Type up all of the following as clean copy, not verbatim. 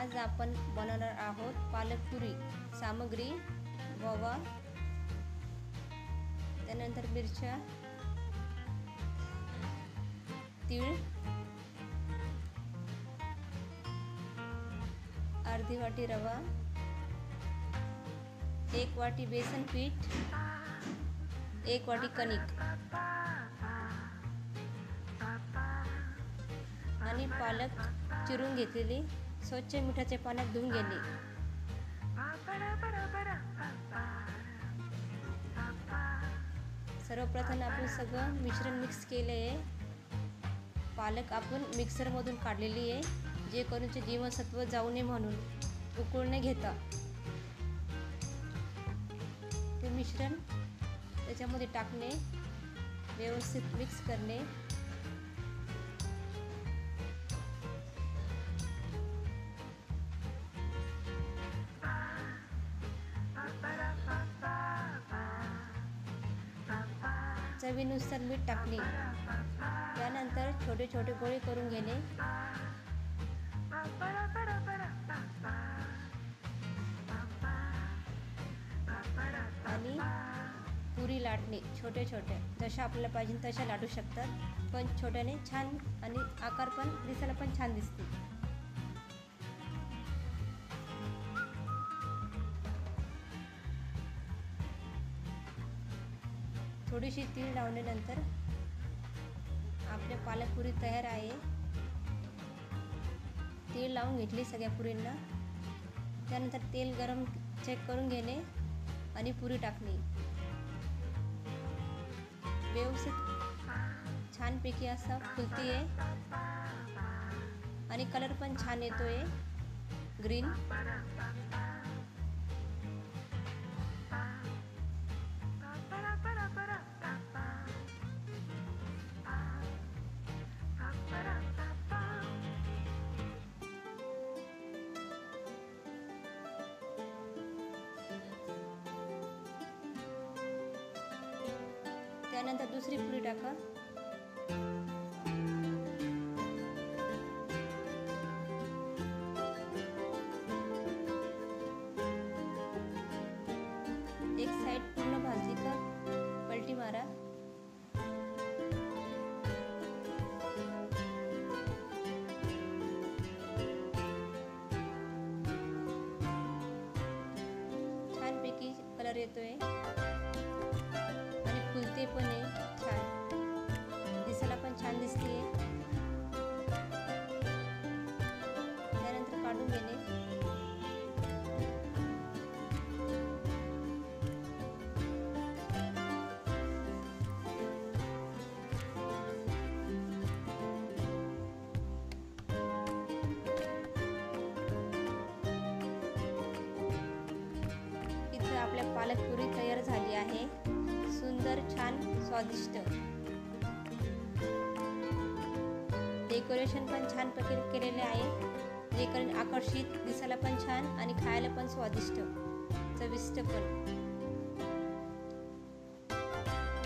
आज आपण बनवणार आहोत पालक पुरी। सामग्री ओवा, त्यानंतर मिरच्या, तीळ, अर्धी वाटी रवा, 1 वाटी बेसन पीठ, 1 वाटी कणिक आणि पालक चिरून घेतलेली, स्वच्छ मिठाच्या पाण्यात धुवून घेणे। सर्वप्रथम आपण सगळं मिश्रण मिक्स केले आहे। पालक आपण मिक्सरमधून काढलेली आहे, जे करून जीवनसत्व जाऊ नये म्हणून उकळून घेता। ते मिश्रण त्याच्यामध्ये टाकणे, व्यवस्थित मिक्स करणे। चवीनुसार मीठ टाकणे, त्यानंतर छोटे छोटे गोळे करून घेणे आणि पुरी लाटणे। छोटे छोटे जशा आपल्याला पाहिजे तशा लाटू शकतात, पण छोट्याने छान आणि आकार पण दिसायला पण छान दिसते। थोडीशी तीळ लावल्यानंतर आपल्या पालक पुरी तयार आहे। तीळ लावून घेतली सगळ्या पुरींना, त्यानंतर तेल गरम चेक करून घेणे आणि पुरी टाकणे। व्यवस्थित छानपैकी असं फुलती आहे आणि कलर पण छान येतोय ग्रीन। त्यानंतर दुसरी पुरी टाका, एक साइड पूर्ण भाजली का पलटी मारा। छानपैकी कलर येतोय आणि फुलते पण आहे छान, दिसायला पण छान दिसते। त्यानंतर काढून घेणे। इथे आपल्या पालक पुरी तयार झाली आहे, सुंदर छान स्वादिष्ट। डेकोरेशन पण छान प्रकारे केलेले आहे, जे करून आकर्षित, दिसायला पण छान आणि खायला पण स्वादिष्ट, चविष्ट पण।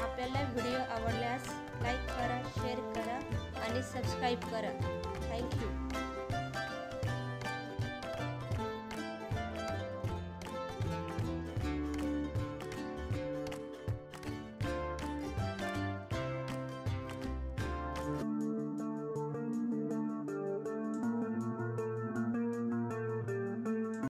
आपल्याला व्हिडिओ आवडल्यास लाईक करा, शेअर करा आणि सबस्क्राईब करा। थँक्यू।